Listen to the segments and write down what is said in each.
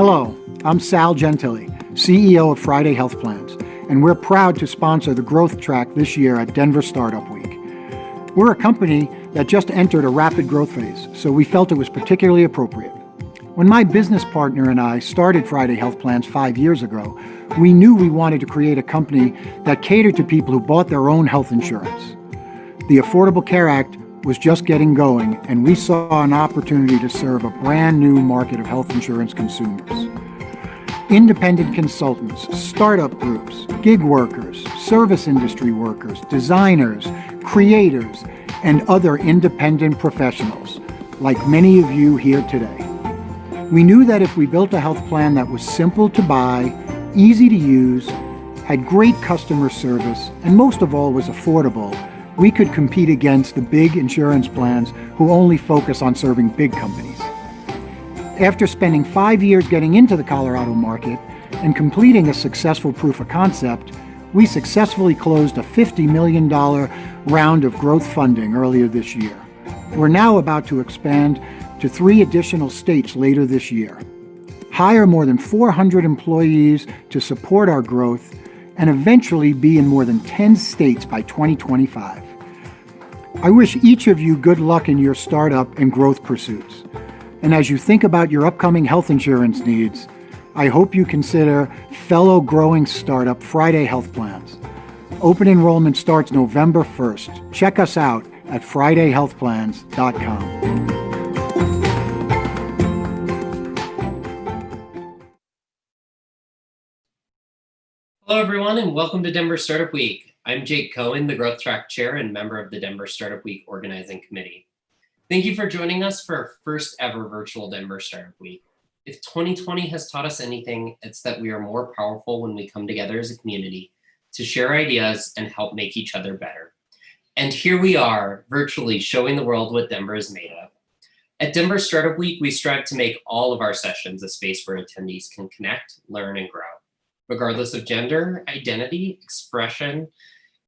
Hello, I'm Sal Gentili, CEO of Friday Health Plans, and we're proud to sponsor the Growth Track this year at Denver Startup Week. We're a company that just entered a rapid growth phase, so we felt it was particularly appropriate. When my business partner and I started Friday Health Plans 5 years ago, we knew we wanted to create a company that catered to people who bought their own health insurance. The Affordable Care Act was just getting going, and we saw an opportunity to serve a brand new market of health insurance consumers. Independent consultants, startup groups, gig workers, service industry workers, designers, creators, and other independent professionals, like many of you here today. We knew that if we built a health plan that was simple to buy, easy to use, had great customer service, and most of all was affordable, we could compete against the big insurance plans who only focus on serving big companies. After spending 5 years getting into the Colorado market and completing a successful proof of concept, we successfully closed a $50 million round of growth funding earlier this year. We're now about to expand to 3 additional states later this year, hire more than 400 employees to support our growth, and eventually be in more than 10 states by 2025. I wish each of you good luck in your startup and growth pursuits. And as you think about your upcoming health insurance needs, I hope you consider fellow growing startup Friday Health Plans. Open enrollment starts November 1st. Check us out at fridayhealthplans.com. Hello, everyone, and welcome to Denver Startup Week. I'm Jake Cohen, the Growth Track Chair and member of the Denver Startup Week Organizing Committee. Thank you for joining us for our first ever virtual Denver Startup Week. If 2020 has taught us anything, it's that we are more powerful when we come together as a community to share ideas and help make each other better. And here we are, virtually showing the world what Denver is made of. At Denver Startup Week, we strive to make all of our sessions a space where attendees can connect, learn, and grow, regardless of gender, identity, expression,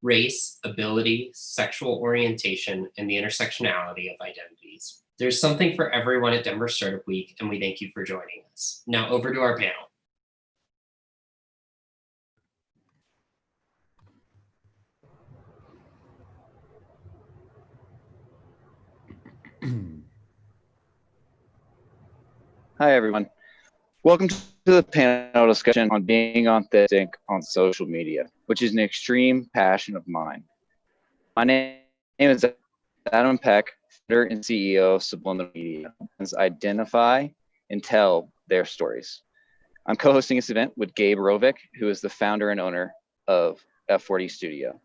race, ability, sexual orientation, and the intersectionality of identities. There's something for everyone at Denver Startup Week, and we thank you for joining us. Now over to our panel. Hi, everyone. Welcome to the panel discussion on being authentic on social media, which is an extreme passion of mine. My name is Adam Peck, founder and CEO of Subliminal Media, identify and tell their stories. I'm co-hosting this event with Gabe Rovick, who is the founder and owner of F40 Studio.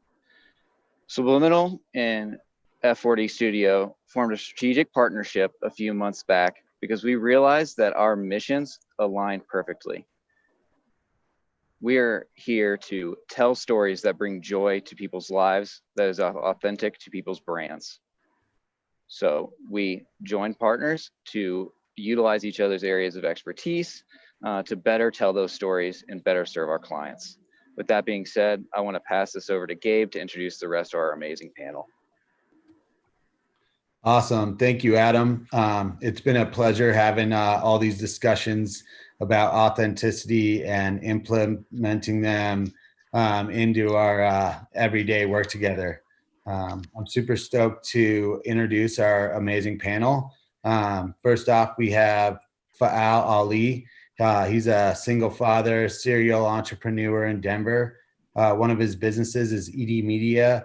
Subliminal and F40 Studio formed a strategic partnership a few months back because we realized that our missions aligned perfectly. We are here to tell stories that bring joy to people's lives, that is authentic to people's brands. So we joined partners to utilize each other's areas of expertise to better tell those stories and better serve our clients. With that being said, I want to pass this over to Gabe to introduce the rest of our amazing panel. Awesome. Thank you, Adam. It's been a pleasure having all these discussions about authenticity and implementing them into our everyday work together. I'm super stoked to introduce our amazing panel. First off, we have Faal Ali. He's a single father, serial entrepreneur in Denver. One of his businesses is Easy Media,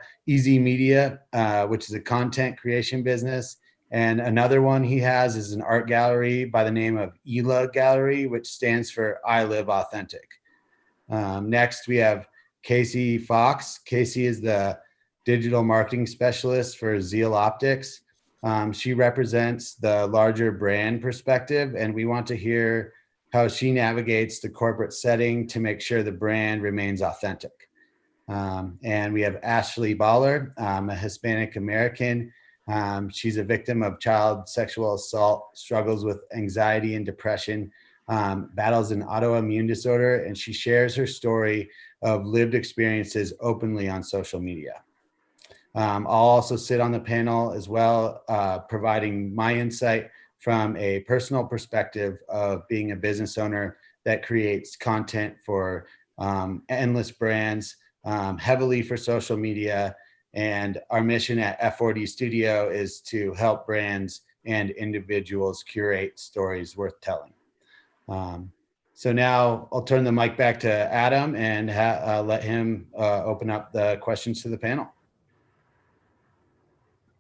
which is a content creation business. And another one he has is an art gallery by the name of ELA Gallery, which stands for I Live Authentic. Next, we have Casey Fox. Casey is the digital marketing specialist for Zeal Optics. She represents the larger brand perspective, and we want to hear how she navigates the corporate setting to make sure the brand remains authentic. And we have Ashley Baller, a Hispanic American. She's a victim of child sexual assault, struggles with anxiety and depression, battles an autoimmune disorder, and she shares her story of lived experiences openly on social media. I'll also sit on the panel as well, providing my insight from a personal perspective of being a business owner that creates content for endless brands, heavily for social media. And our mission at F4D Studio is to help brands and individuals curate stories worth telling. So now I'll turn the mic back to Adam and let him open up the questions to the panel.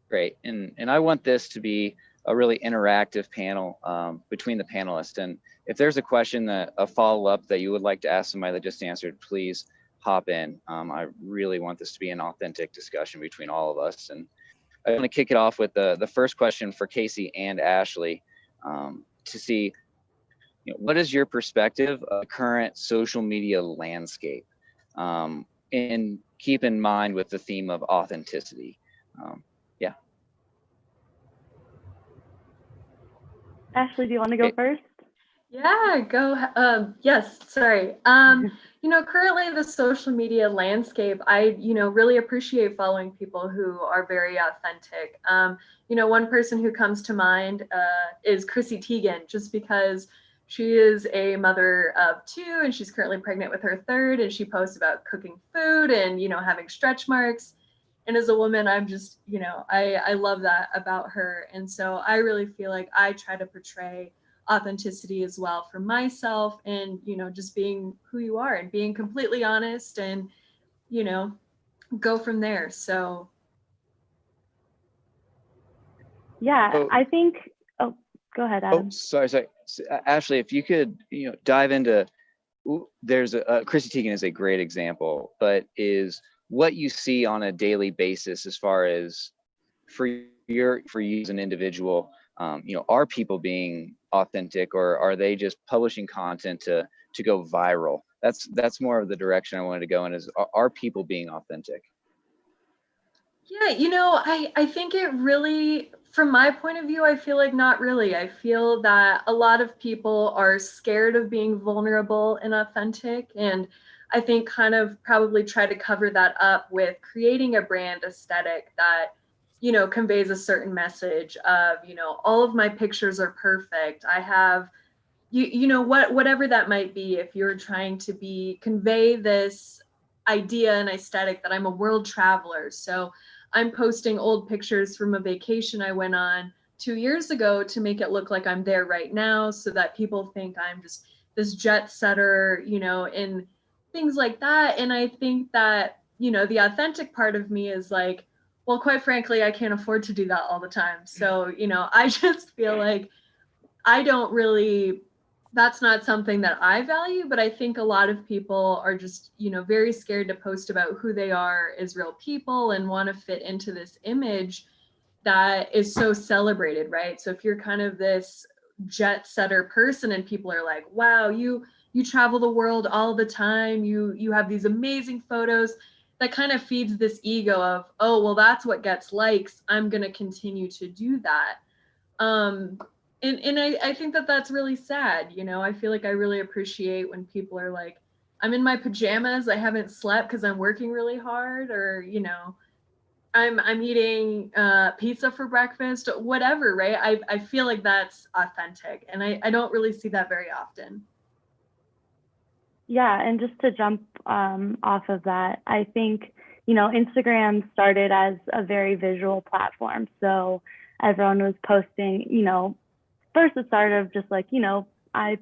Great. And I want this to be a really interactive panel between the panelists. And if there's a question, a follow-up that you would like to ask somebody that just answered, please hop in. I really want this to be an authentic discussion between all of us. And I want to kick it off with the first question for Casey and Ashley to see, what is your perspective of the current social media landscape? And keep in mind with the theme of authenticity. Yeah. Ashley, do you want to go first? Yeah, go. Yes, sorry. Currently the social media landscape, I, really appreciate following people who are very authentic. One person who comes to mind is Chrissy Teigen, just because she is a mother of 2 and she's currently pregnant with her 3rd, and she posts about cooking food and, having stretch marks. And as a woman, I'm just, I love that about her. And so I really feel like I try to portray authenticity as well for myself, and, just being who you are and being completely honest, and, go from there. So. Yeah, I think, go ahead, Adam. Oh, sorry. So, Ashley, if you could, dive into, there's Chrissy Teigen is a great example, but is what you see on a daily basis as far as for you as an individual, are people being authentic, or are they just publishing content to go viral? That's more of the direction I wanted to go in, is are people being authentic? Yeah, I think it really, from my point of view, I feel like not really. I feel that a lot of people are scared of being vulnerable and authentic. And I think kind of probably try to cover that up with creating a brand aesthetic that, conveys a certain message of, all of my pictures are perfect. I have, whatever that might be, if you're trying to convey this idea and aesthetic that I'm a world traveler. So I'm posting old pictures from a vacation I went on 2 years ago to make it look like I'm there right now, so that people think I'm just this jet setter, and things like that. And I think that, the authentic part of me is like, well, quite frankly, I can't afford to do that all the time. So, I just feel like that's not something that I value, but I think a lot of people are just, very scared to post about who they are as real people and want to fit into this image that is so celebrated, right? So if you're kind of this jet setter person and people are like, wow, you travel the world all the time, you have these amazing photos, that kind of feeds this ego of, oh, well, that's what gets likes, I'm going to continue to do that. And I think that that's really sad. I feel like I really appreciate when people are like, I'm in my pajamas, I haven't slept because I'm working really hard, or, I'm eating pizza for breakfast, whatever, right? I feel like that's authentic, and I don't really see that very often. Yeah, and just to jump off of that, I think, Instagram started as a very visual platform. So everyone was posting, first it started just like, I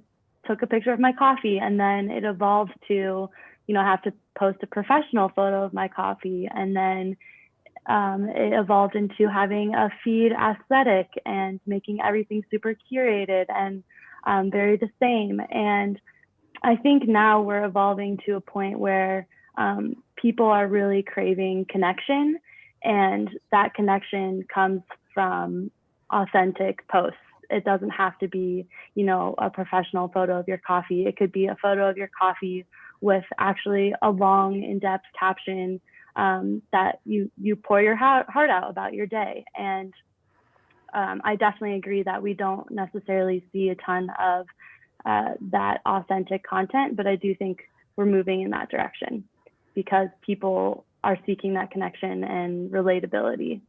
took a picture of my coffee, and then it evolved to, have to post a professional photo of my coffee. And then it evolved into having a feed aesthetic and making everything super curated and very the same. And I think now we're evolving to a point where people are really craving connection, and that connection comes from authentic posts. It doesn't have to be, a professional photo of your coffee. It could be a photo of your coffee with actually a long, in-depth caption that you pour your heart out about your day. And I definitely agree that we don't necessarily see a ton of that authentic content, but I do think we're moving in that direction because people are seeking that connection and relatability.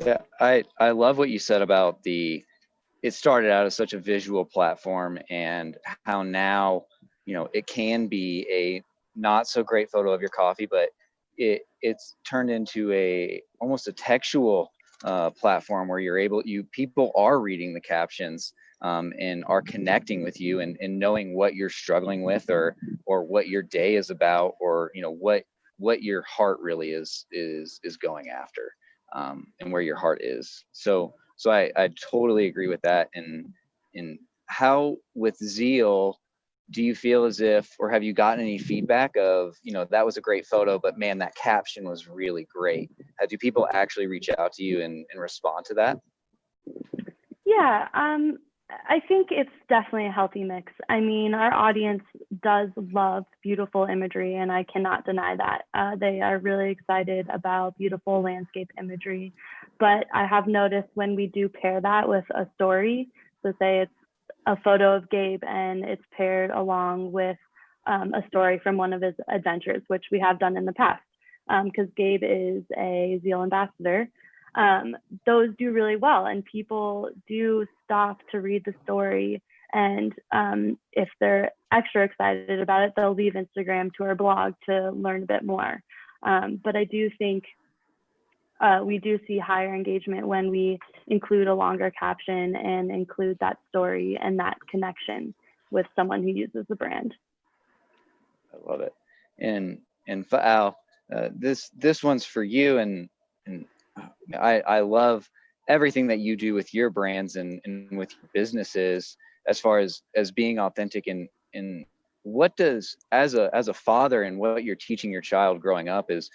Yeah, I love what you said about it started out as such a visual platform and how now, it can be a not so great photo of your coffee, but it's turned into almost a textual platform where people are reading the captions and are connecting with you and knowing what you're struggling with or what your day is about or what your heart really is going after and where your heart is. So I totally agree with that. And how with Zeal, do you feel as if, or have you gotten any feedback of, that was a great photo, but man, that caption was really great. Do people actually reach out to you and respond to that? Yeah, I think it's definitely a healthy mix. I mean, our audience does love beautiful imagery, and I cannot deny that. They are really excited about beautiful landscape imagery. But I have noticed when we do pair that with a story, so say it's a photo of Gabe and it's paired along with a story from one of his adventures, which we have done in the past, because Gabe is a Zeal ambassador. Those do really well, and people do stop to read the story. And if they're extra excited about it, they'll leave Instagram to our blog to learn a bit more. But I do think we do see higher engagement when we include a longer caption and include that story and that connection with someone who uses the brand. I love it. And Faal, this one's for you, and I love everything that you do with your brands and with your businesses as far as being authentic and what does, as a father, and what you're teaching your child growing up is,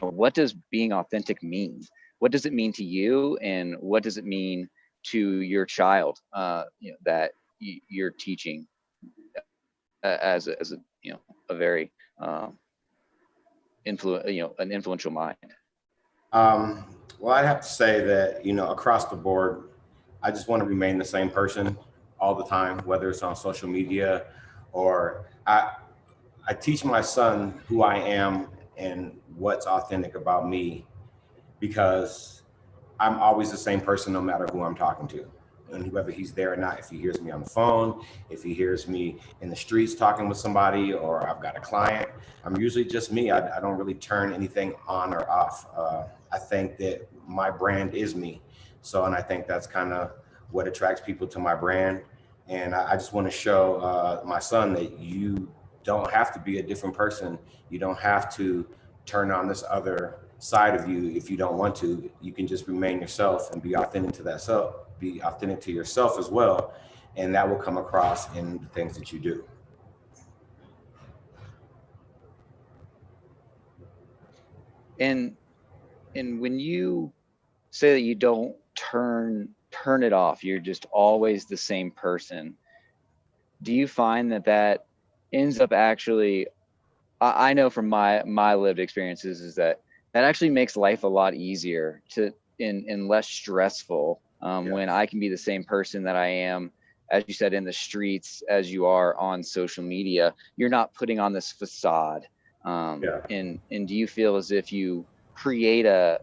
what does being authentic mean? What does it mean to you, and what does it mean to your child that you're teaching as a a very an influential mind? Well, I'd have to say that, across the board, I just want to remain the same person all the time, whether it's on social media or I teach my son who I am and what's authentic about me, because I'm always the same person no matter who I'm talking to. And whether he's there or not, if he hears me on the phone, if he hears me in the streets talking with somebody, or I've got a client, I'm usually just me. I don't really turn anything on or off. I think that my brand is me. So, and I think that's kind of what attracts people to my brand. And I just want to show my son that you don't have to be a different person. You don't have to turn on this other side of you if you don't want to. You can just remain yourself and be authentic to that self. Be authentic to yourself as well, and that will come across in the things that you do. And when you say that you don't turn it off, you're just always the same person, do you find that ends up actually, I know from my lived experiences, is that actually makes life a lot easier and less stressful when I can be the same person that I am, as you said, in the streets, as you are on social media. You're not putting on this facade. And do you feel as if you create a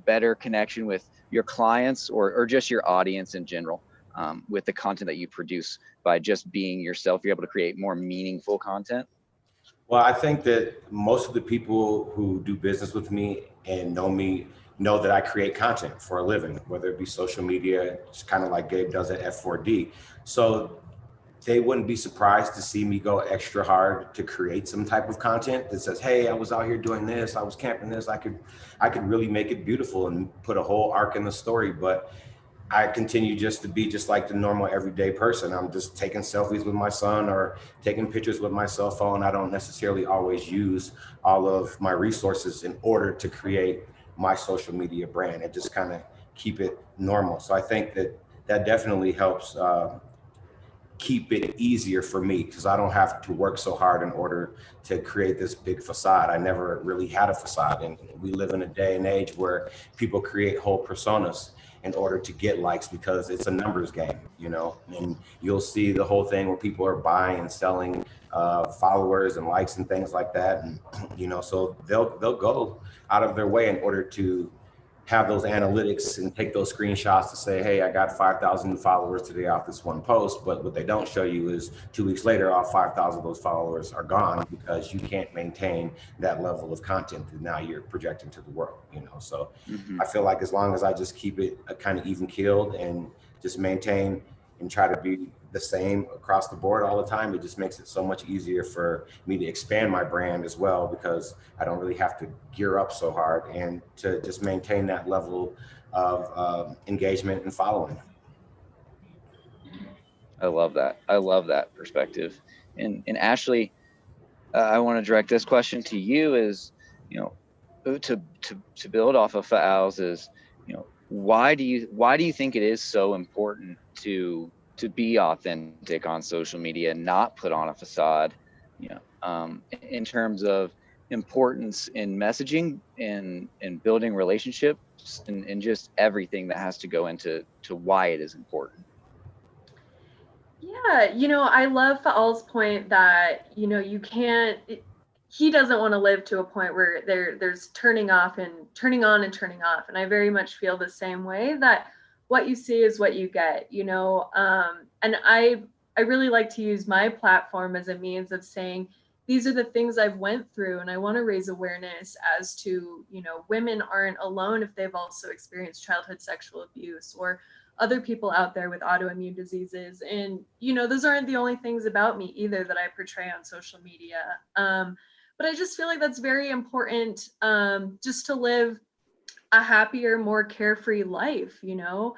better connection with your clients or just your audience in general with the content that you produce by just being yourself? You're able to create more meaningful content? Well, I think that most of the people who do business with me and know me know that I create content for a living, whether it be social media, just kind of like Gabe does at F4D. So they wouldn't be surprised to see me go extra hard to create some type of content that says, hey, I was out here doing this, I was camping this, I could really make it beautiful and put a whole arc in the story. But I continue just to be just like the normal everyday person. I'm just taking selfies with my son or taking pictures with my cell phone. I don't necessarily always use all of my resources in order to create my social media brand. I just kind of keep it normal. So I think that definitely helps keep it easier for me, because I don't have to work so hard in order to create this big facade. I never really had a facade, and we live in a day and age where people create whole personas in order to get likes, because it's a numbers game, and you'll see the whole thing where people are buying and selling followers and likes and things like that. And so they'll go out of their way in order to have those analytics and take those screenshots to say, hey, I got 5,000 followers today off this one post. But what they don't show you is 2 weeks later, all 5,000 of those followers are gone because you can't maintain that level of content that now you're projecting to the world, you know? So I feel like as long as I just keep it kind of even keeled and just maintain and try to be the same across the board all the time, it just makes it so much easier for me to expand my brand as well, because I don't really have to gear up so hard and to just maintain that level of engagement and following. I love that. I love that perspective. And Ashley, I want to direct this question to you is, you know, to build off of Faal's is, you know, why do you think it is so important to be authentic on social media and not put on a facade, you know, in terms of importance in messaging and building relationships and just everything that has to go into why it is important? Yeah, you know, I love Faal's point that, you know, you can't, he doesn't want to live to a point where there's turning off and turning on and turning off. And I very much feel the same way, that what you see is what you get, you know. And I really like to use my platform as a means of saying, these are the things I've went through, and I want to raise awareness as to, you know, women aren't alone if they've also experienced childhood sexual abuse, or other people out there with autoimmune diseases. And, you know, those aren't the only things about me either that I portray on social media. But I just feel like that's very important, just to live a happier, more carefree life, you know.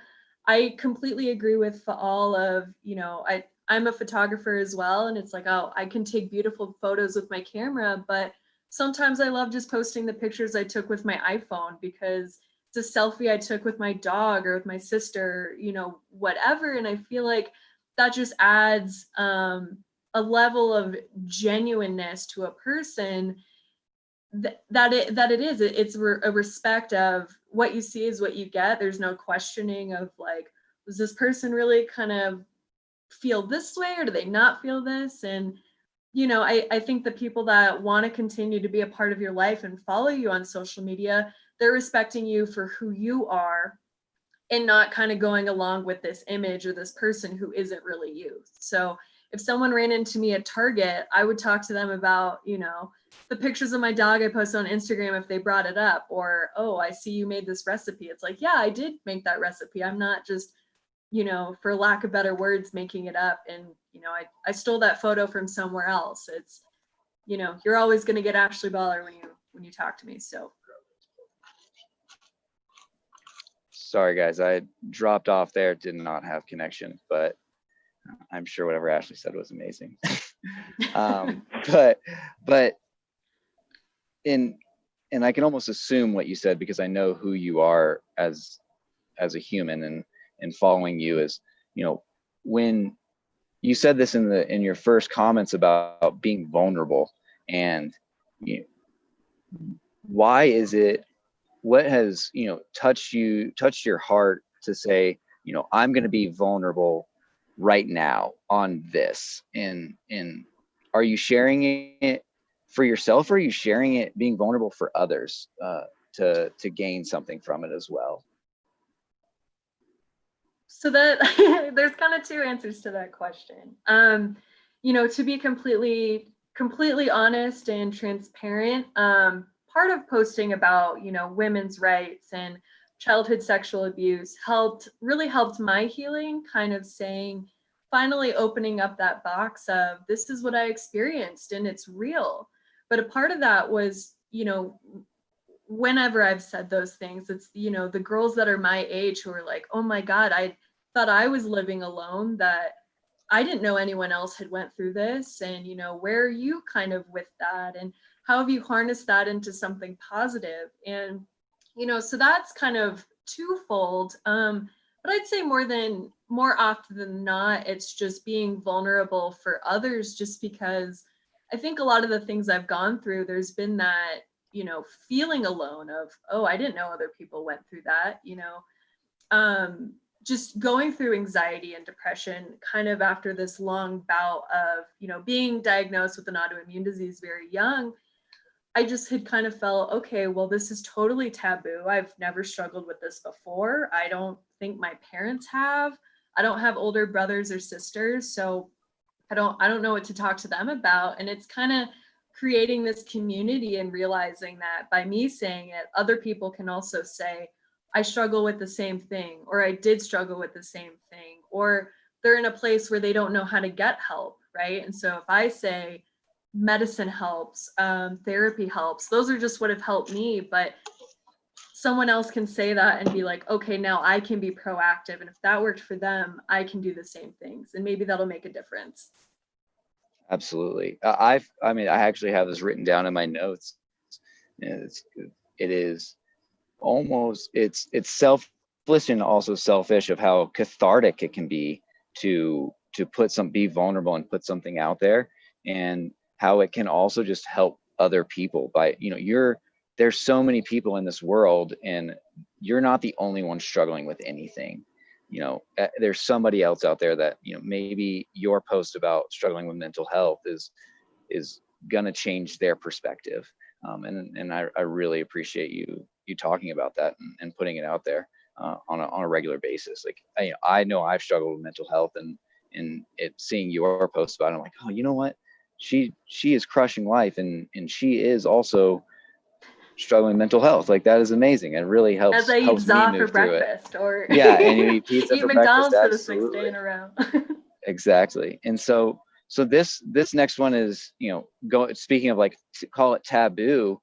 I completely agree with all of, you know, I'm a photographer as well. And it's like, oh, I can take beautiful photos with my camera, but sometimes I love just posting the pictures I took with my iPhone because it's a selfie I took with my dog or with my sister, you know, whatever. And I feel like that just adds a level of genuineness to a person, that it is. It's a respect of what you see is what you get. There's no questioning of like, does this person really kind of feel this way, or do they not feel this? And, you know, I think the people that want to continue to be a part of your life and follow you on social media, they're respecting you for who you are and not kind of going along with this image or this person who isn't really you. So if someone ran into me at Target, I would talk to them about, you know, the pictures of my dog I post on Instagram if they brought it up, or, oh, I see you made this recipe. It's like, yeah, I did make that recipe. I'm not just, you know, for lack of better words, making it up. And, you know, I stole that photo from somewhere else. It's, you know, you're always going to get Ashley Baller when you talk to me. So. Sorry guys, I dropped off there, did not have connection, but I'm sure whatever Ashley said was amazing. But and I can almost assume what you said because I know who you are as a human, and following you is, you know, when you said this in your first comments about being vulnerable, and you know, why is it, what has, you know, touched your heart to say, you know, I'm going to be vulnerable right now on this? And are you sharing it for yourself, or are you sharing it, being vulnerable for others, to gain something from it as well? So that there's kind of two answers to that question. You know, to be completely honest and transparent, part of posting about, you know, women's rights and childhood sexual abuse really helped my healing, kind of saying, finally opening up that box of, this is what I experienced and it's real. But a part of that was, you know, whenever I've said those things, it's, you know, the girls that are my age who are like, oh my God, I thought I was living alone, that I didn't know anyone else had went through this. And, you know, where are you kind of with that? And how have you harnessed that into something positive? And, you know, so that's kind of twofold. But I'd say more often than not, it's just being vulnerable for others, just because I think a lot of the things I've gone through, there's been that, you know, feeling alone of, oh, I didn't know other people went through that, you know. Just going through anxiety and depression kind of after this long bout of, you know, being diagnosed with an autoimmune disease very young. I just had kind of felt, okay, well, this is totally taboo. I've never struggled with this before. I don't think my parents have. I don't have older brothers or sisters, so I don't know what to talk to them about. And it's kind of creating this community and realizing that by me saying it, other people can also say, I struggle with the same thing, or I did struggle with the same thing, or they're in a place where they don't know how to get help, right? And so if I say medicine helps, therapy helps, those are just what have helped me, but someone else can say that and be like, okay, now I can be proactive. And if that worked for them, I can do the same things. And maybe that'll make a difference. Absolutely. I mean, I actually have this written down in my notes. And it is almost, it's selfless and also selfish of how cathartic it can be to be vulnerable and put something out there, and how it can also just help other people by, there's so many people in this world, and you're not the only one struggling with anything. There's somebody else out there that, maybe your post about struggling with mental health is going to change their perspective. And I really appreciate you talking about that and putting it out there on a regular basis. Like, I know I've struggled with mental health, and seeing your post about it, I'm like, oh, you know what? She is crushing life, and she is also struggling with mental health. Like, that is amazing. It really As I eat helps me za for move through it. breakfast, or Yeah, and you eat pizza eat for breakfast. McDonald's for the 6th day Absolutely. in a row. Exactly. And so this next one is, speaking of, like, call it taboo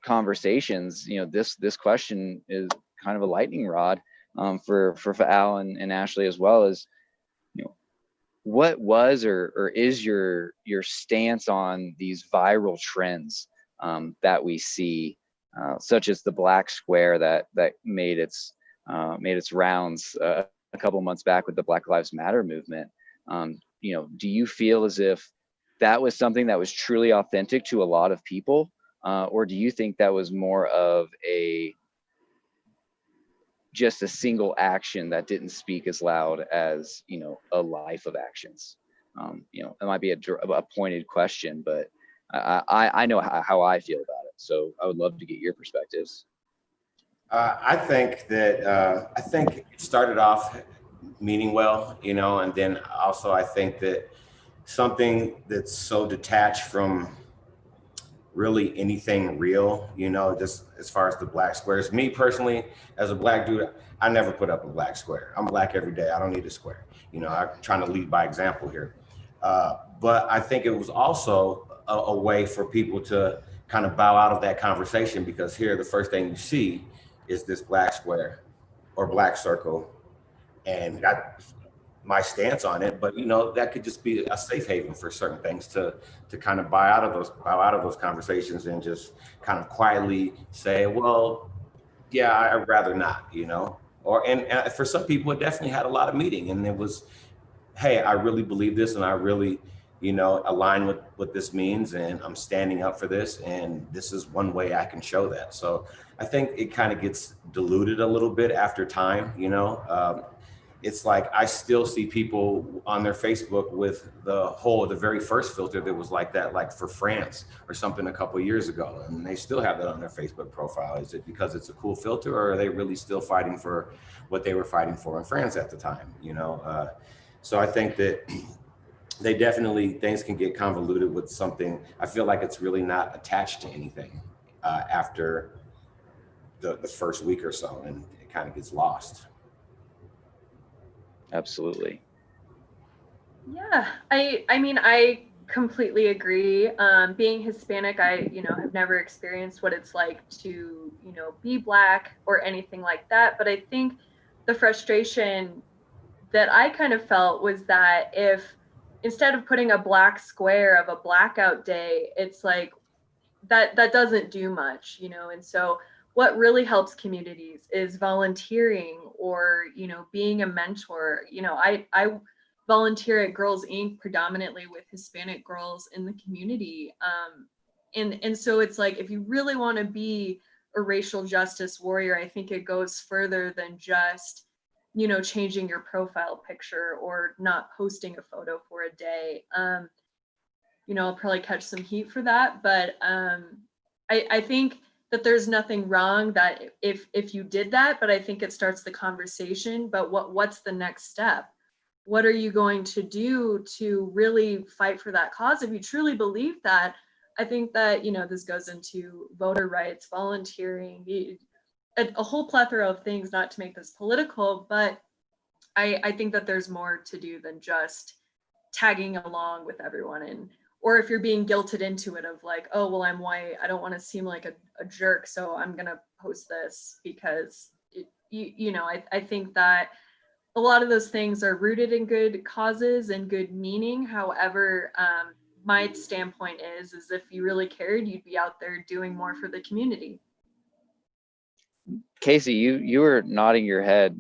conversations, this question is kind of a lightning rod for Al and Ashley, as well as, what was or is your stance on these viral trends that we see, such as the black square that made its rounds a couple months back with the Black Lives Matter movement. Do you feel as if that was something that was truly authentic to a lot of people, or do you think that was more of just a single action that didn't speak as loud as, a life of actions? It might be a pointed question, but I know how I feel about it. So I would love to get your perspectives. I think it started off meaning well, and then also I think that something that's so detached from really anything real, just as far as the black squares. Me personally, as a black dude, I never put up a black square. I'm black every day. I don't need a square. I'm trying to lead by example here. But I think it was also a way for people to kind of bow out of that conversation, because here the first thing you see is this black square or black circle, and my stance on it. But that could just be a safe haven for certain things to kind of bow out of those conversations and just kind of quietly say, well, yeah, I'd rather not, and for some people it definitely had a lot of meaning, and it was, hey, I really believe this, and I really align with what this means, and I'm standing up for this, and this is one way I can show that. So I think it kind of gets diluted a little bit after time. It's like I still see people on their Facebook with the very first filter that was like that, like for France or something a couple of years ago, and they still have that on their Facebook profile. Is it because it's a cool filter, or are they really still fighting for what they were fighting for in France at the time? So I think that things can get convoluted with something. I feel like it's really not attached to anything after the first week or so, and it kind of gets lost. Absolutely. Yeah, I mean, I completely agree. Being Hispanic, I, have never experienced what it's like to, be Black or anything like that. But I think the frustration that I kind of felt was that if instead of putting a black square of a blackout day, it's like that doesn't do much, and so what really helps communities is volunteering, or being a mentor. I volunteer at Girls Inc. predominantly with Hispanic girls in the community, and so it's like, if you really want to be a racial justice warrior, I think it goes further than just changing your profile picture or not posting a photo for a day. I'll probably catch some heat for that. But I think that there's nothing wrong that if you did that, but I think it starts the conversation. But what's the next step? What are you going to do to really fight for that cause? If you truly believe that, I think that, this goes into voter rights, volunteering, a whole plethora of things, not to make this political, but I think that there's more to do than just tagging along with everyone. Or if you're being guilted into it of like, oh, well, I'm white, I don't want to seem like a jerk, so I'm going to post this because, I think that a lot of those things are rooted in good causes and good meaning. However, my standpoint is if you really cared, you'd be out there doing more for the community. Casey, you were nodding your head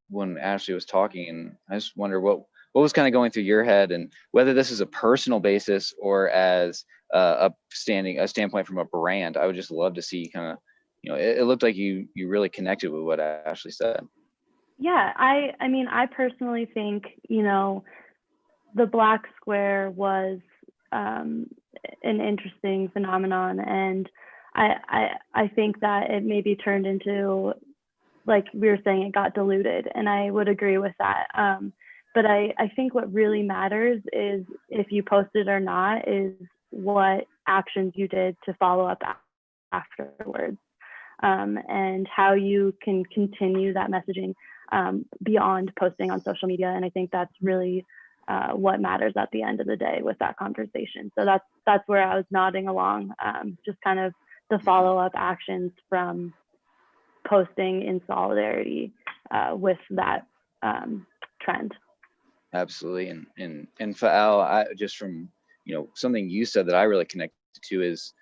when Ashley was talking, and I just wonder what was kind of going through your head, and whether this is a personal basis or as a standpoint from a brand. I would just love to see kind of, it looked like you really connected with what Ashley said. Yeah, I mean, I personally think, the Black Square was an interesting phenomenon, and I think that it maybe turned into, like we were saying, it got diluted, and I would agree with that. But I think what really matters is if you posted or not, is what actions you did to follow up afterwards, and how you can continue that messaging beyond posting on social media. And I think that's really what matters at the end of the day with that conversation. So that's where I was nodding along, just kind of the follow-up actions from posting in solidarity with that trend. Absolutely. And Fael, just from, something you said that I really connected to is,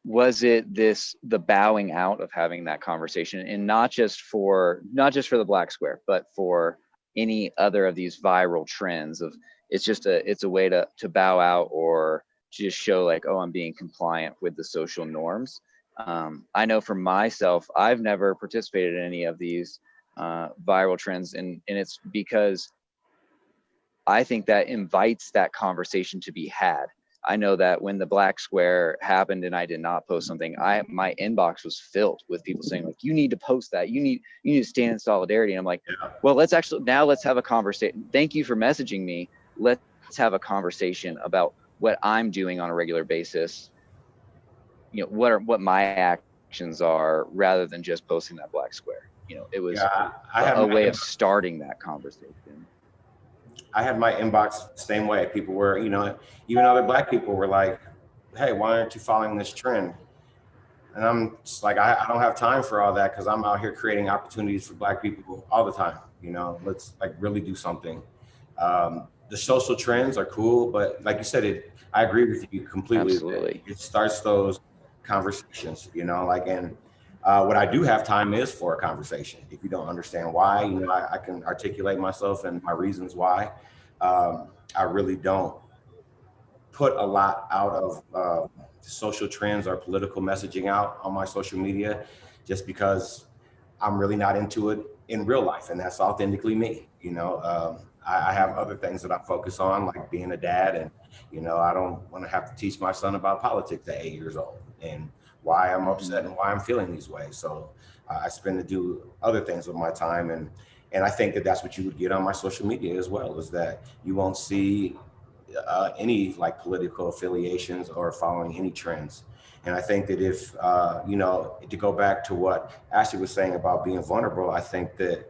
was it the bowing out of having that conversation, and not just for the Black Square, but for any other of these viral trends of, it's a way to bow out, or to just show like, oh, I'm being compliant with the social norms. I know for myself, I've never participated in any of these viral trends, and it's because I think that invites that conversation to be had. I know that when the Black Square happened and I did not post something, my inbox was filled with people saying like, you need to post that. You need to stand in solidarity. And I'm like, well, let's have a conversation. Thank you for messaging me. Let's have a conversation about what I'm doing on a regular basis. What my actions are, rather than just posting that Black Square. It was a way of starting that conversation. I had my inbox the same way. People were, even other Black people were like, hey, why aren't you following this trend? And I'm just like, I don't have time for all that, because I'm out here creating opportunities for Black people all the time. Let's like really do something. The social trends are cool, but like you said, I agree with you completely. Absolutely. It starts those conversations, and what I do have time is for a conversation. If you don't understand why, I can articulate myself and my reasons why. I really don't put a lot out of social trends or political messaging out on my social media, just because I'm really not into it in real life, and that's authentically me. I have other things that I focus on, like being a dad, and I don't want to have to teach my son about politics at 8 years old and why I'm upset and why I'm feeling these ways. So I spend to do other things with my time, and I think that that's what you would get on my social media as well, is that you won't see any like political affiliations or following any trends. And I think that if to go back to what Ashley was saying about being vulnerable, I think that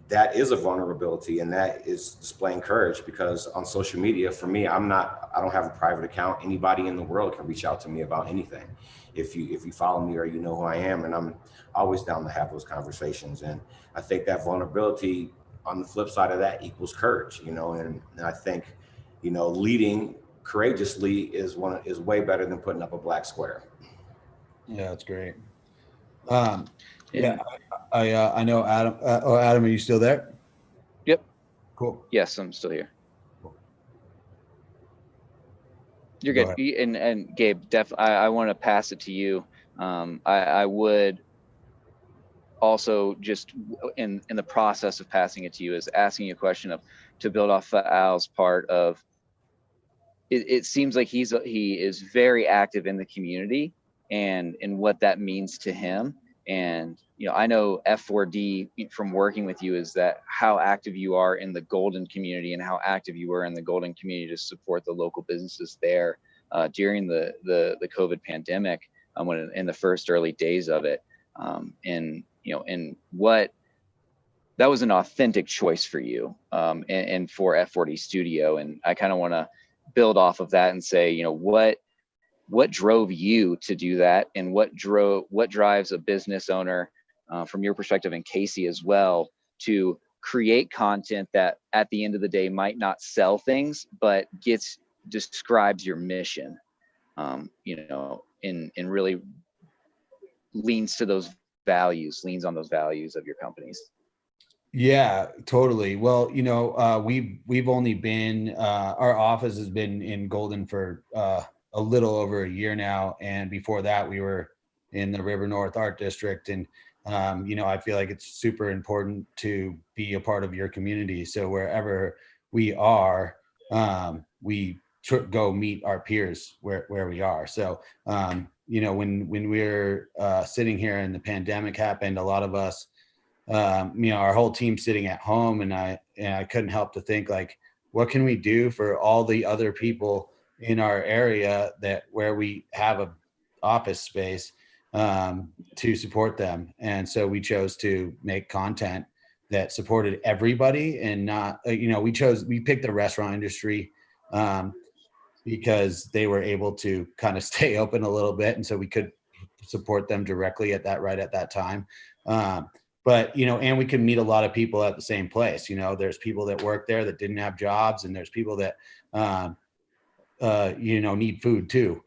that is a vulnerability, and that is displaying courage, because on social media, for me, I don't have a private account. Anybody in the world can reach out to me about anything. If you follow me or you know who I am, and I'm always down to have those conversations. And I think that vulnerability, on the flip side of that, equals courage, and I think, leading courageously is way better than putting up a Black Square. Yeah, that's great. Yeah, I know Adam. Adam, are you still there? Yep. Cool. Yes, I'm still here. You're Go good. And Gabe, I want to pass it to you. I would also, just in the process of passing it to you, is asking you a question to build off Al's part of, it seems like he is very active in the community and what that means to him. And, you know, I know F4D from working with you is that how active you are in the Golden community and how active you were in the Golden community to support the local businesses there during the COVID pandemic, when in the first early days of it. And, you know, and what that was an authentic choice for you and for F4D Studio. And I kind of want to build off of that and say, you know, what drove you to do that, and what drives a business owner from your perspective, and Casey as well, to create content that at the end of the day might not sell things, but describes your mission, you know, and really leans on those values of your companies. Yeah, totally. Well, you know, we've only been, our office has been in Golden for a little over a year now. And before that, we were in the River North Art District. And, you know, I feel like it's super important to be a part of your community. So wherever we are, we go meet our peers where we are. So, you know, when we're sitting here and the pandemic happened, a lot of us, you know, our whole team sitting at home, and I couldn't help to think, like, what can we do for all the other people in our area where we have a office space to support them. And so we chose to make content that supported everybody, and not, you know, we picked the restaurant industry because they were able to kind of stay open a little bit. And so we could support them directly at that time. But, you know, and we can meet a lot of people at the same place. You know, there's people that work there that didn't have jobs, and there's people that, you know, need food too.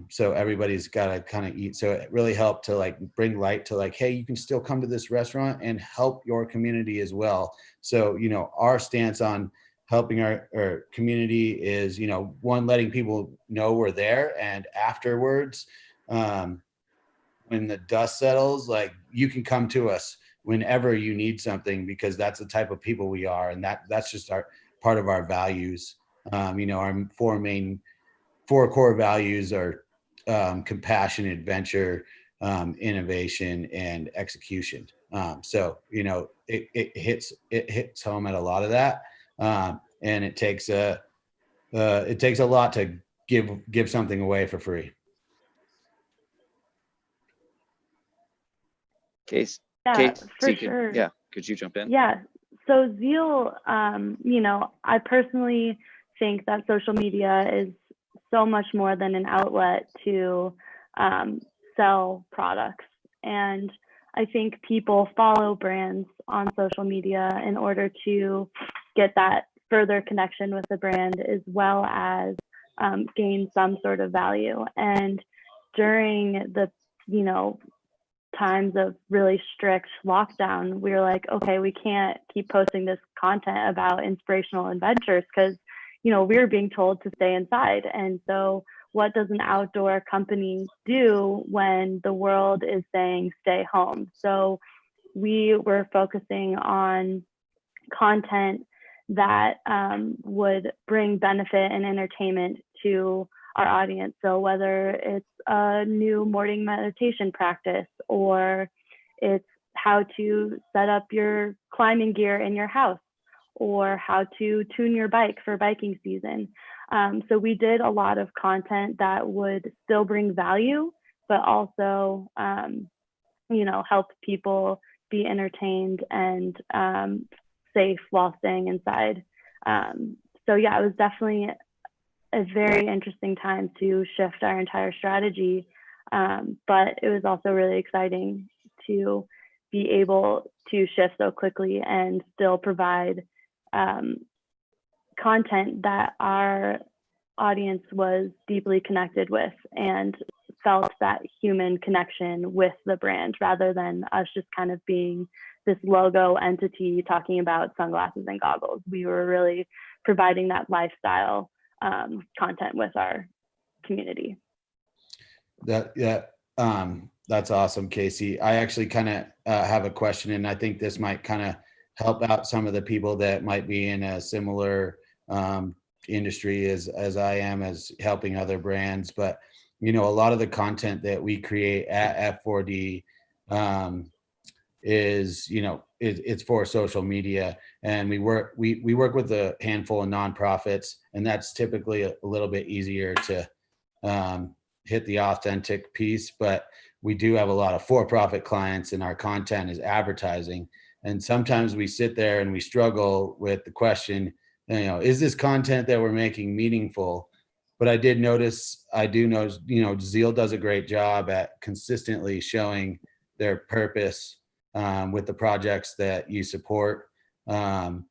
So everybody's got to kind of eat. So it really helped to like bring light to like, hey, you can still come to this restaurant and help your community as well. So, you know, our stance on helping our community is, you know, one, letting people know we're there, and afterwards, when the dust settles, like, you can come to us whenever you need something, because that's the type of people we are. And that's just part of our values. You know, our four core values are compassion, adventure, innovation, and execution. So, you know, it hits home at a lot of that. And it takes a lot to give something away for free. Casey, for sure. Yeah, could you jump in? Yeah. So Zeal, you know, I personally think that social media is so much more than an outlet to sell products. And I think people follow brands on social media in order to get that further connection with the brand, as well as gain some sort of value. And during the, you know, times of really strict lockdown, we were like, okay, we can't keep posting this content about inspirational adventures, because, you know, we were being told to stay inside. And so what does an outdoor company do when the world is saying stay home? So we were focusing on content that would bring benefit and entertainment to our audience. So whether it's a new morning meditation practice, or it's how to set up your climbing gear in your house, or how to tune your bike for biking season. So we did a lot of content that would still bring value, but also, you know, help people be entertained and safe while staying inside. So yeah, it was definitely a very interesting time to shift our entire strategy. But it was also really exciting to be able to shift so quickly and still provide content that our audience was deeply connected with and felt that human connection with the brand, rather than us just kind of being this logo entity talking about sunglasses and goggles. We were really providing that lifestyle content with our community. That's awesome, Casey. I actually kind of have a question, and I think this might kind of help out some of the people that might be in a similar industry as I am as helping other brands, but a lot of the content that we create at F4D is it's for social media, and we work with a handful of nonprofits, and that's typically a little bit easier to hit the authentic piece. But we do have a lot of for-profit clients, and our content is advertising, and sometimes we sit there and we struggle with the question, is this content that we're making meaningful? But I do notice, Zeal does a great job at consistently showing their purpose with the projects that you support and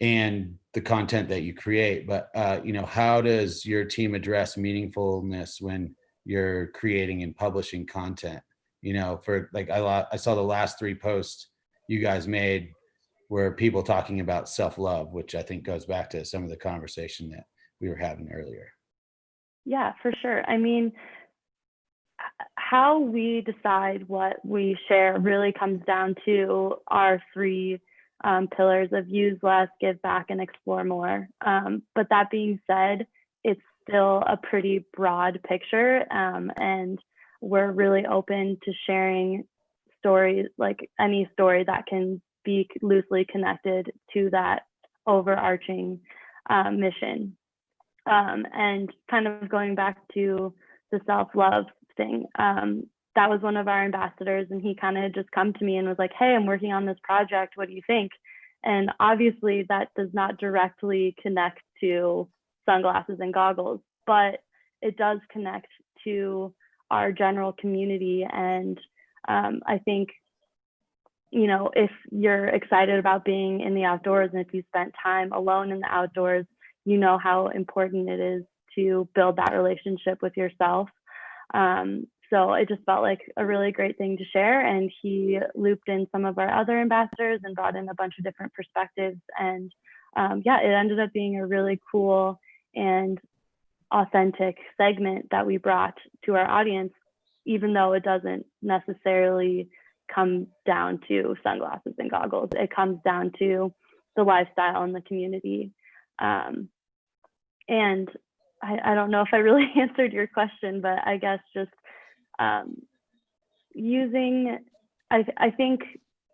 the content that you create. But, how does your team address meaningfulness when you're creating and publishing content? For like, I saw the last 3 posts you guys made were people talking about self-love, which I think goes back to some of the conversation that we were having earlier. Yeah, for sure. I mean, how we decide what we share really comes down to our 3 pillars of use less, give back, and explore more. But that being said, it's still a pretty broad picture, and we're really open to sharing stories, like any story that can be loosely connected to that overarching mission. And kind of going back to the self-love thing, that was one of our ambassadors, and he kind of just come to me and was like, hey, I'm working on this project, what do you think? And obviously that does not directly connect to sunglasses and goggles, but it does connect to our general community. And I think, if you're excited about being in the outdoors, and if you spent time alone in the outdoors, how important it is to build that relationship with yourself. So it just felt like a really great thing to share. And he looped in some of our other ambassadors and brought in a bunch of different perspectives. And it ended up being a really cool and authentic segment that we brought to our audience, even though it doesn't necessarily come down to sunglasses and goggles. It comes down to the lifestyle and the community. And I don't know if I really answered your question, but I guess just I think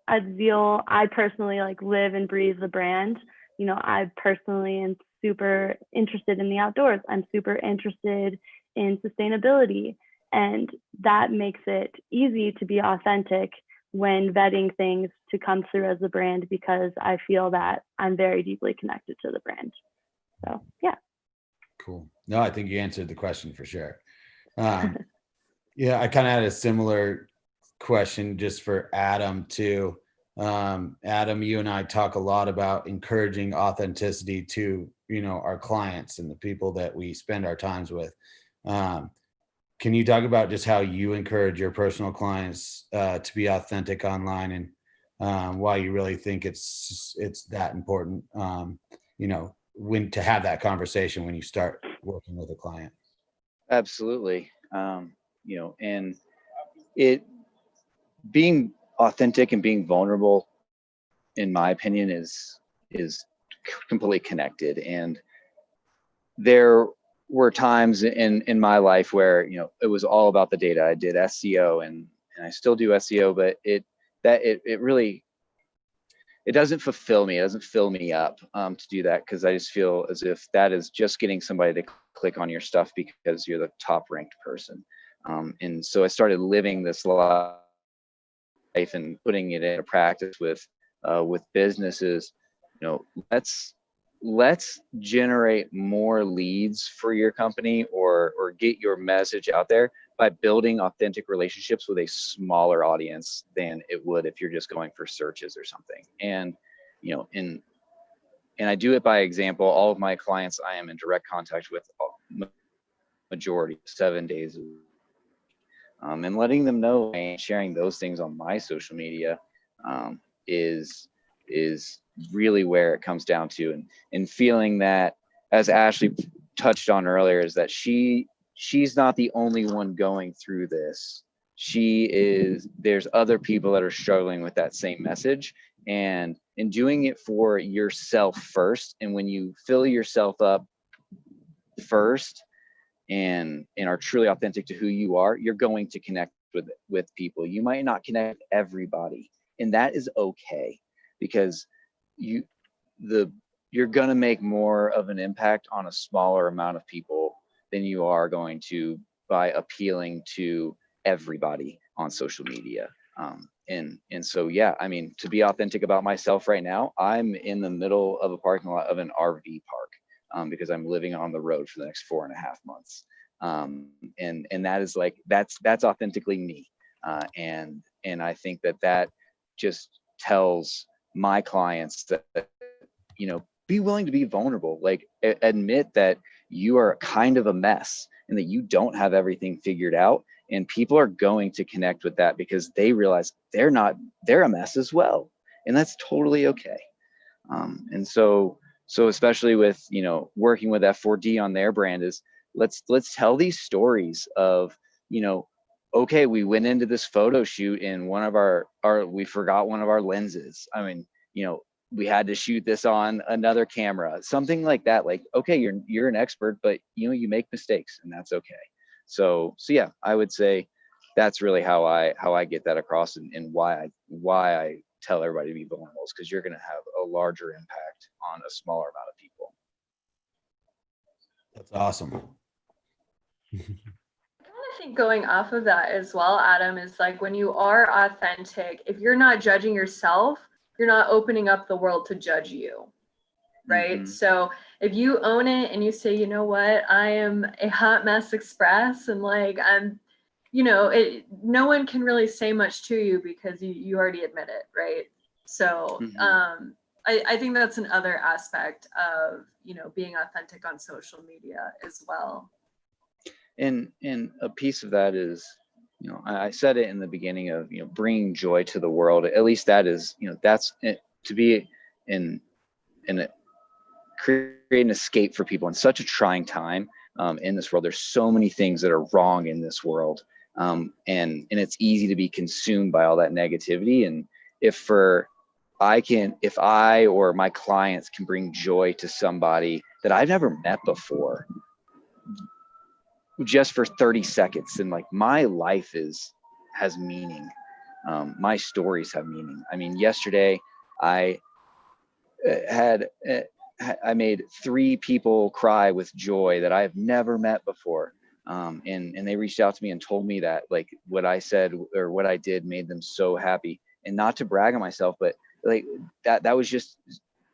at Zeal, I personally live and breathe the brand. I personally am super interested in the outdoors. I'm super interested in sustainability, and that makes it easy to be authentic when vetting things to come through as a brand, because I feel that I'm very deeply connected to the brand. So, yeah. Cool. No, I think you answered the question for sure. Yeah, I kind of had a similar question just for Adam too. Adam, you and I talk a lot about encouraging authenticity to, our clients and the people that we spend our times with. Can you talk about just how you encourage your personal clients to be authentic online, and why you really think it's that important, when to have that conversation when you start working with a client? Absolutely. And it being authentic and being vulnerable, in my opinion, is completely connected. And there were times in my life where, it was all about the data. I did SEO and I still do SEO, but it really, it doesn't fulfill me. It doesn't fill me up to do that, because I just feel as if that is just getting somebody to click on your stuff because you're the top ranked person. And so I started living this life and putting it into practice with businesses. Let's generate more leads for your company, or get your message out there by building authentic relationships with a smaller audience than it would if you're just going for searches or something. And and I do it by example. All of my clients I am in direct contact with majority 7 days a week. And letting them know and sharing those things on my social media is really where it comes down to, and feeling that, as Ashley touched on earlier, is that she's not the only one going through this. There's other people that are struggling with that same message, and doing it for yourself first. And when you fill yourself up first and are truly authentic to who you are, you're going to connect with people. You might not connect with everybody, and that is okay, because you're going to make more of an impact on a smaller amount of people than you are going to by appealing to everybody on social media. And so, yeah, I mean, to be authentic about myself right now, I'm in the middle of a parking lot of an RV park, because I'm living on the road for the next 4.5 months. And that is like, that's authentically me. And I think that just tells my clients that, be willing to be vulnerable, like admit that you are kind of a mess and that you don't have everything figured out. And people are going to connect with that because they realize they're a mess as well. And that's totally okay. And so especially with, working with F4D on their brand, is let's tell these stories of, okay, we went into this photo shoot and we forgot one of our lenses. I mean, we had to shoot this on another camera, something like that. Like, okay, you're an expert, but you make mistakes, and that's okay. So yeah, I would say that's really how I get that across, and why I tell everybody to be vulnerable, is because you're going to have a larger impact on a smaller amount of people. That's awesome. I think going off of that as well, Adam, is like, when you are authentic, if you're not judging yourself, you're not opening up the world to judge you, right? Mm-hmm. So if you own it and you say, you know what, I am a hot mess express, and like I'm, no one can really say much to you because you already admit it, right? So Mm-hmm. I think that's another aspect of, being authentic on social media as well. And a piece of that is, I said it in the beginning of, bringing joy to the world. At least that is, that's it, to be in create an escape for people in such a trying time in this world. There's so many things that are wrong in this world, and it's easy to be consumed by all that negativity. And if I or my clients can bring joy to somebody that I've never met before, just for 30 seconds, then like my life has meaning. My stories have meaning. I mean, yesterday I made 3 people cry with joy that I've never met before. And they reached out to me and told me that, like, what I said or what I did made them so happy. And not to brag on myself, but like that was just,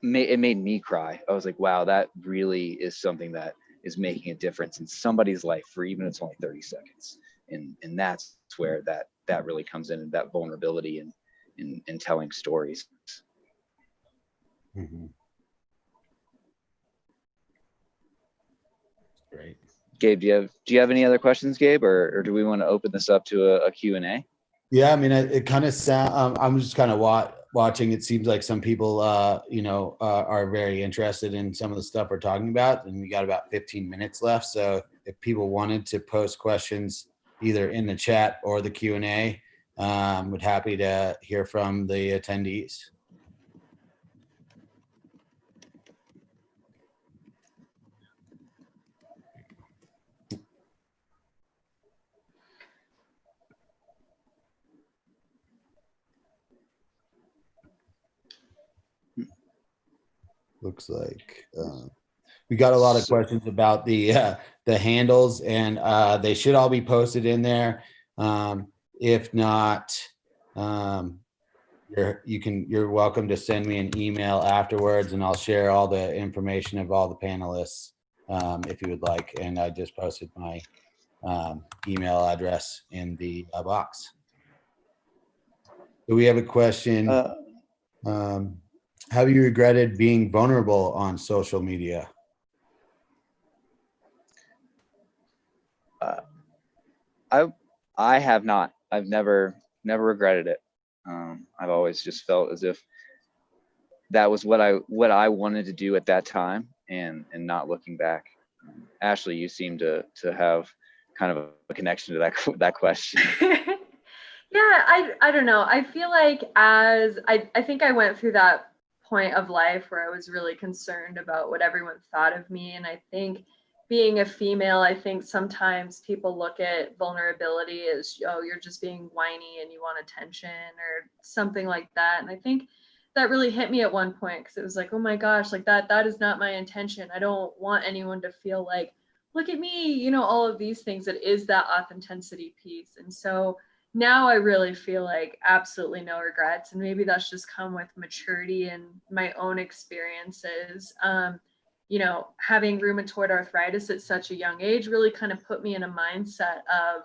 it made me cry. I was like, wow, that really is something that is making a difference in somebody's life, for even if it's only 30 seconds. And that's where that really comes in, and that vulnerability and telling stories. Mm-hmm. Great. Gabe, do you have any other questions, Gabe, or do we want to open this up to a Q&A? Yeah, I mean, it kind of sound. I'm just kind of watching. It seems like some people, are very interested in some of the stuff we're talking about, and we got about 15 minutes left. So if people wanted to post questions either in the chat or the Q&A, would happy to hear from the attendees. Looks like we got a lot of questions about the handles, and they should all be posted in there. If not, you're welcome to send me an email afterwards, and I'll share all the information of all the panelists if you would like. And I just posted my email address in the box. So we have a question. Have you regretted being vulnerable on social media? I have not. I've never regretted it. I've always just felt as if that was what I wanted to do at that time, and not looking back. Ashley, you seem to have kind of a connection to that question. Yeah, I don't know. I feel like I think I went through that point of life where I was really concerned about what everyone thought of me. And I think being a female, I think sometimes people look at vulnerability as, oh, you're just being whiny and you want attention or something like that. And I think that really hit me at one point because it was like, oh my gosh, like that is not my intention. I don't want anyone to feel like, look at me, all of these things. It is that authenticity piece. And so now I really feel like absolutely no regrets. And maybe that's just come with maturity and my own experiences. Having rheumatoid arthritis at such a young age really kind of put me in a mindset of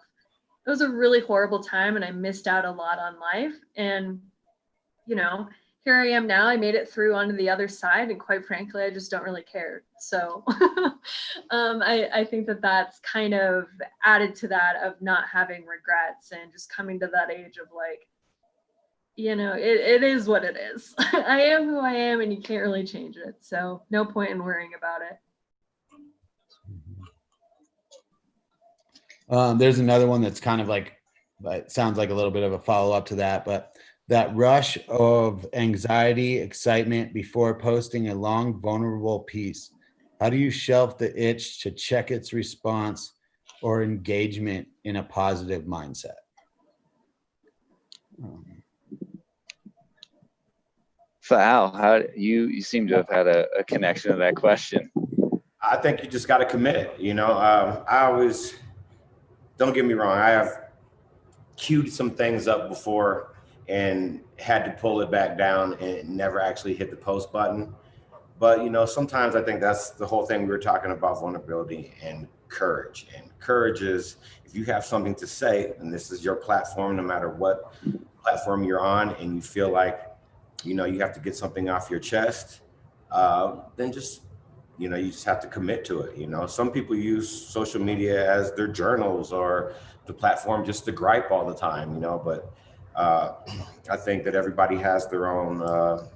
it was a really horrible time and I missed out a lot on life. And, here I am now. I made it through onto the other side. And quite frankly, I just don't really care. So I think that that's kind of added to that of not having regrets and just coming to that age of like, it is what it is. I am who I am and you can't really change it. So no point in worrying about it. There's another one that's kind of like, it sounds like a little bit of a follow-up to that, but that rush of anxiety, excitement before posting a long, vulnerable piece. How do you shelf the itch to check its response or engagement in a positive mindset? So Al, how you seem to have had a connection to that question. I think you just got to commit it. I always, don't get me wrong, I have queued some things up before and had to pull it back down and never actually hit the post button. But, sometimes I think that's the whole thing we were talking about, vulnerability and courage. And courage is if you have something to say, and this is your platform, no matter what platform you're on, and you feel like, you have to get something off your chest, then just, you just have to commit to it. Some people use social media as their journals or the platform just to gripe all the time, but I think that everybody has their own,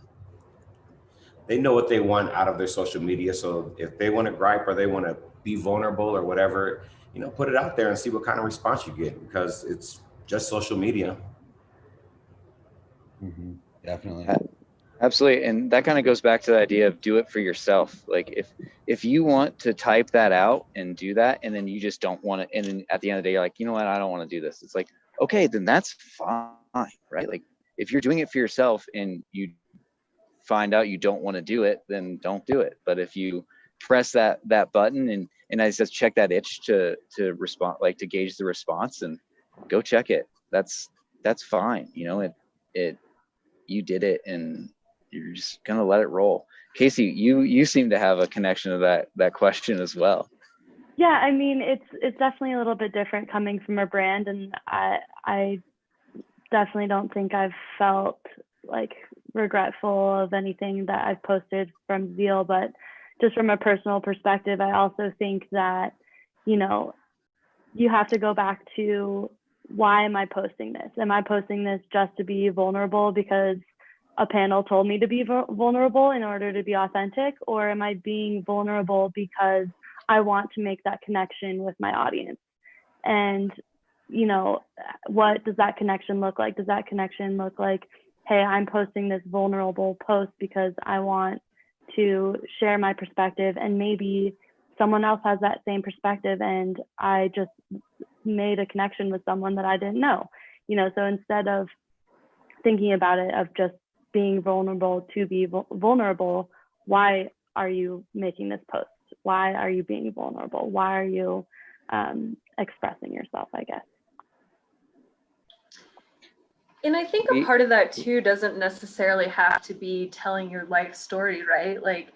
they know what they want out of their social media. So if they want to gripe or they want to be vulnerable or whatever, put it out there and see what kind of response you get, because it's just social media. Mm-hmm. Definitely. Absolutely. And that kind of goes back to the idea of do it for yourself. Like if you want to type that out and do that, and then you just don't want to, and then at the end of the day, you're like, you know what, I don't want to do this. It's like, okay, then that's fine, right? Like if you're doing it for yourself and you find out you don't want to do it, then don't do it. But if you press that button and I just check that itch to respond, like to gauge the response, and go check it. That's fine. You did it and you're just gonna let it roll. Casey, you seem to have a connection to that question as well. Yeah, I mean, it's definitely a little bit different coming from a brand, and I definitely don't think I've felt like regretful of anything that I've posted from Zeal, but just from a personal perspective, I also think that, you have to go back to, why am I posting this? Am I posting this just to be vulnerable because a panel told me to be vulnerable in order to be authentic? Or am I being vulnerable because I want to make that connection with my audience? And, what does that connection look like? Does that connection look like, hey, I'm posting this vulnerable post because I want to share my perspective, and maybe someone else has that same perspective and I just made a connection with someone that I didn't know, so instead of thinking about it of just being vulnerable to be vulnerable, why are you making this post? Why are you being vulnerable? Why are you expressing yourself, I guess? And I think a part of that too doesn't necessarily have to be telling your life story, right? Like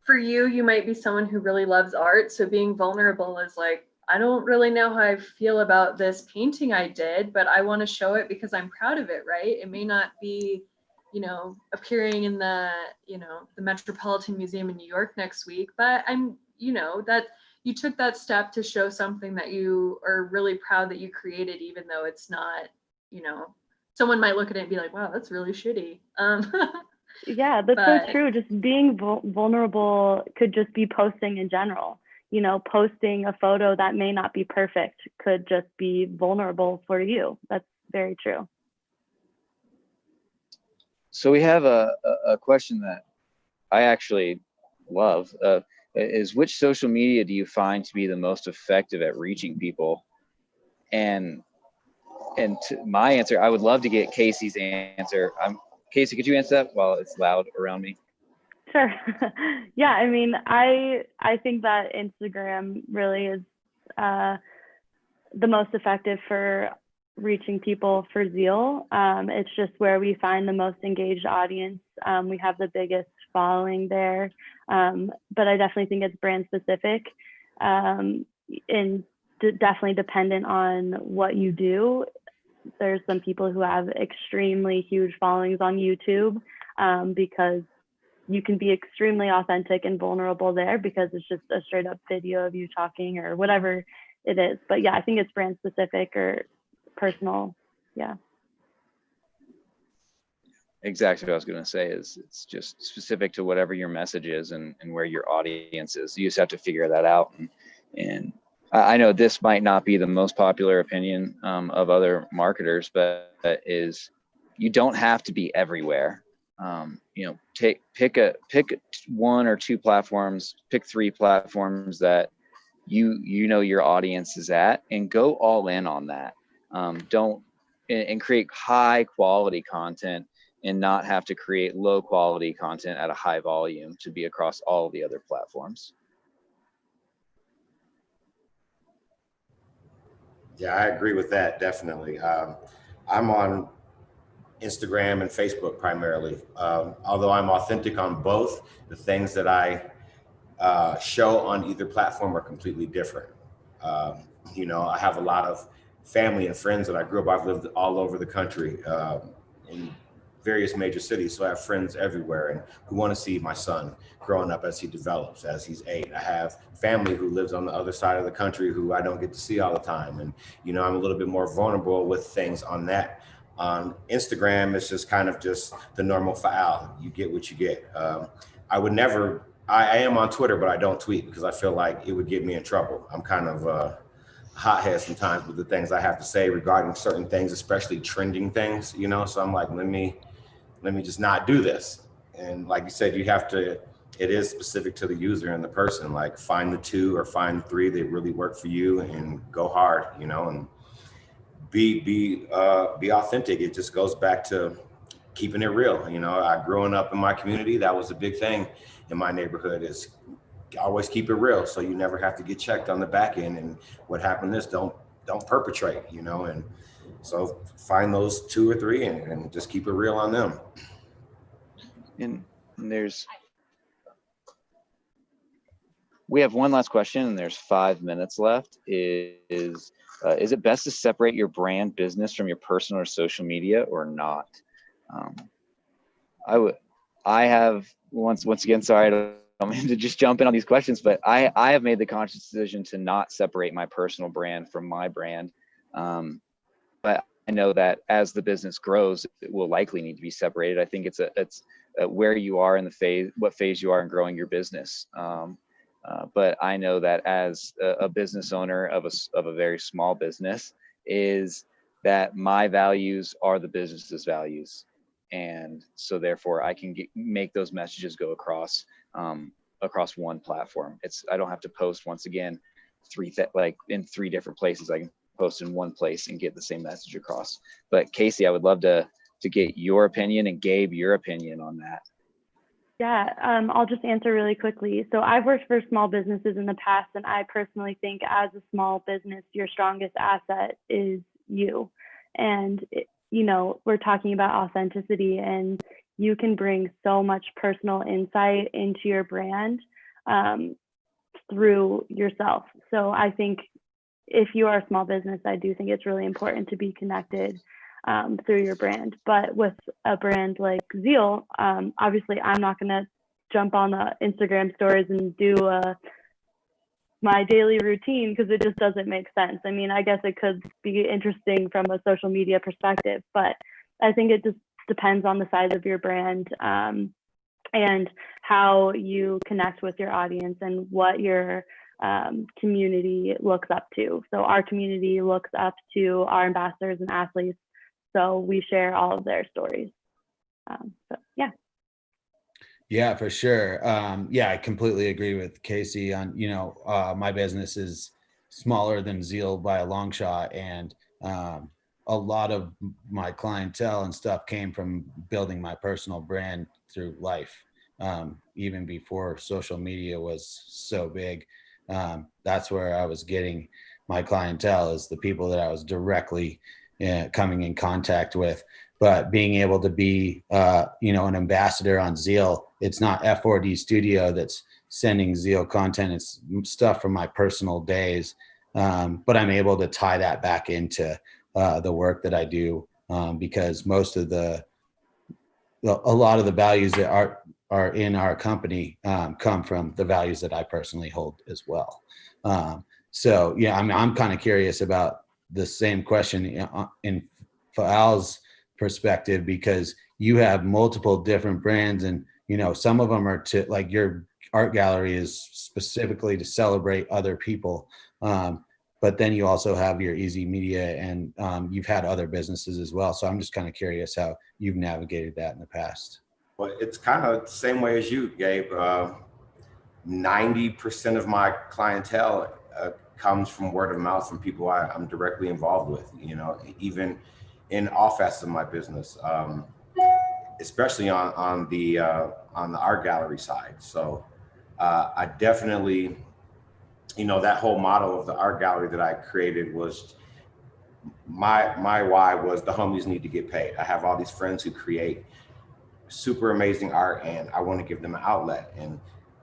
for you might be someone who really loves art. So being vulnerable is like, I don't really know how I feel about this painting I did, but I want to show it because I'm proud of it, right? It may not be, appearing in the Metropolitan Museum in New York next week, but I'm, that you took that step to show something that you are really proud that you created, even though it's not, someone might look at it and be like, wow, that's really shitty. Yeah, that's so true. Just being vulnerable could just be posting in general. Posting a photo that may not be perfect could just be vulnerable for you. That's very true. So we have a question that I actually love, is which social media do you find to be the most effective at reaching people? And to my answer, I would love to get Casey's answer. Casey, could you answer that while it's loud around me? Sure. Yeah, I mean, I think that Instagram really is the most effective for reaching people for Zeal. It's just where we find the most engaged audience. We have the biggest following there, but I definitely think it's brand specific, and definitely dependent on what you do. There's some people who have extremely huge followings on YouTube, because you can be extremely authentic and vulnerable there because it's just a straight up video of you talking or whatever it is. But yeah, I think it's brand specific or personal. Yeah. Exactly what I was going to say is it's just specific to whatever your message is and where your audience is. You just have to figure that out. And I know this might not be the most popular opinion of other marketers, but is you don't have to be everywhere. Pick one or two platforms, pick 3 platforms that you know your audience is at, and go all in on that. Don't create high quality content and not have to create low quality content at a high volume to be across all of the other platforms. Yeah, I agree with that, definitely. I'm on Instagram and Facebook primarily. Although I'm authentic on both, the things that I show on either platform are completely different. I have a lot of family and friends that I grew up. I've lived all over the country in various major cities, so I have friends everywhere and who want to see my son growing up as he develops, as he's 8. I have family who lives on the other side of the country who I don't get to see all the time, and I'm a little bit more vulnerable with things on that. On Instagram, it's just kind of just the normal file. You get what you get. I am on Twitter, but I don't tweet because I feel like it would get me in trouble. I'm kind of a hothead sometimes with the things I have to say regarding certain things, especially trending things, so I'm like, let me just not do this. And like you said, it is specific to the user and the person. Like, find the 2 or find 3 that really work for you and go hard, and be authentic. It just goes back to keeping it real. I growing up in my community, that was a big thing in my neighborhood, is always keep it real. So you never have to get checked on the back end. And what happened is don't perpetrate, and so find those 2 or 3 and just keep it real on them. And we have one last question, and there's 5 minutes left. Is it best to separate your brand business from your personal or social media or not? I have once again, sorry, I don't mean to just jump in on these questions, but I have made the conscious decision to not separate my personal brand from my brand. But I know that as the business grows, it will likely need to be separated. I think it's where you are in the phase, what phase you are in growing your business. But I know that as a business owner of a very small business, is that my values are the business's values. And so therefore I can make those messages go across one platform. I don't have to post, once again, in 3 different places. I can post in one place and get the same message across. But Casey, I would love to get your opinion, and Gabe, your opinion on that. Yeah, I'll just answer really quickly. So I've worked for small businesses in the past, and I personally think as a small business, your strongest asset is you. And, we're talking about authenticity, and you can bring so much personal insight into your brand through yourself. So I think if you are a small business, I do think it's really important to be connected through your brand. But with a brand like Zeal, obviously I'm not going to jump on the Instagram stories and do my daily routine, because it just doesn't make sense. I mean, I guess it could be interesting from a social media perspective, but I think it just depends on the size of your brand and how you connect with your audience and what your community looks up to. So our community looks up to our ambassadors and athletes So we share all of their stories. So yeah. Yeah, for sure. Yeah, I completely agree with Casey on, my business is smaller than Zeal by a long shot. And a lot of my clientele and stuff came from building my personal brand through life. Even before social media was so big, that's where I was getting my clientele, is the people that I was directly coming in contact with. But being able to be, an ambassador on Zeal, it's not F4D Studio that's sending Zeal content. It's stuff from my personal days. But I'm able to tie that back into the work that I do, because most of a lot of the values that are in our company come from the values that I personally hold as well. So yeah, I'm kind of curious about the same question in Faal's perspective, because you have multiple different brands, and some of them are to, like, your art gallery is specifically to celebrate other people, but then you also have your Easy Media, and you've had other businesses as well. So I'm just kind of curious how you've navigated that in the past. Well, it's kind of the same way as you, Gabe. 90% of my clientele comes from word of mouth from people I'm directly involved with, even in all facets of my business, especially on the art gallery side. So I definitely, that whole model of the art gallery that I created was my why was the homies need to get paid. I have all these friends who create super amazing art, and I want to give them an outlet, and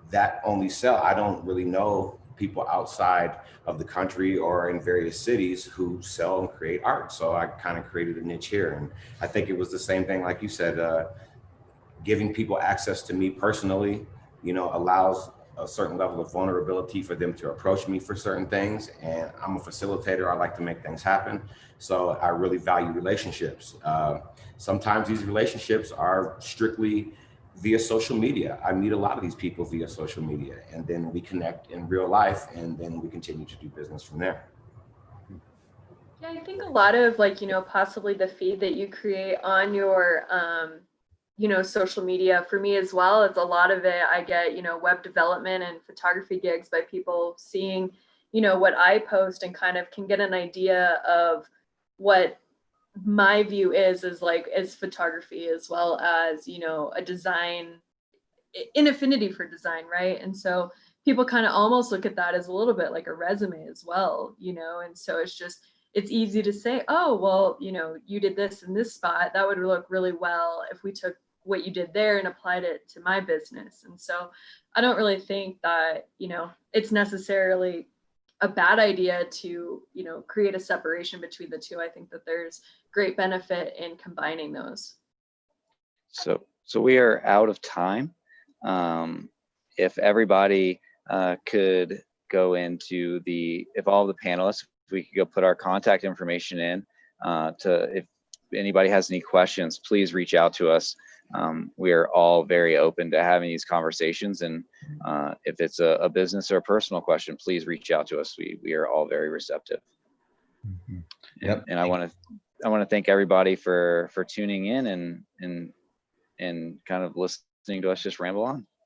that only sell. I don't really know people outside of the country or in various cities who sell and create art. So I kind of created a niche here. And I think it was the same thing, like you said, giving people access to me personally, allows a certain level of vulnerability for them to approach me for certain things. And I'm a facilitator. I like to make things happen. So I really value relationships. Sometimes these relationships are strictly via social media. I meet a lot of these people via social media, and then we connect in real life, and then we continue to do business from there. Yeah, I think a lot of, like, possibly the feed that you create on your, social media, for me as well, it's a lot of it. I get, web development and photography gigs by people seeing, what I post, and kind of can get an idea of what my view is photography, as well as, a design, in affinity for design, right? And so people kind of almost look at that as a little bit like a resume as well, and so it's easy to say, oh, well, you did this in this spot, that would look really well if we took what you did there and applied it to my business. And so I don't really think that, it's necessarily a bad idea to, create a separation between the two. I think that there's great benefit in combining those. So we are out of time. If everybody could go into if all the panelists, if we could go put our contact information in, if anybody has any questions, please reach out to us. We are all very open to having these conversations, and if it's a business or a personal question, please reach out to us. We are all very receptive. Mm-hmm. Yep. And I want to thank everybody for tuning in and kind of listening to us just ramble on.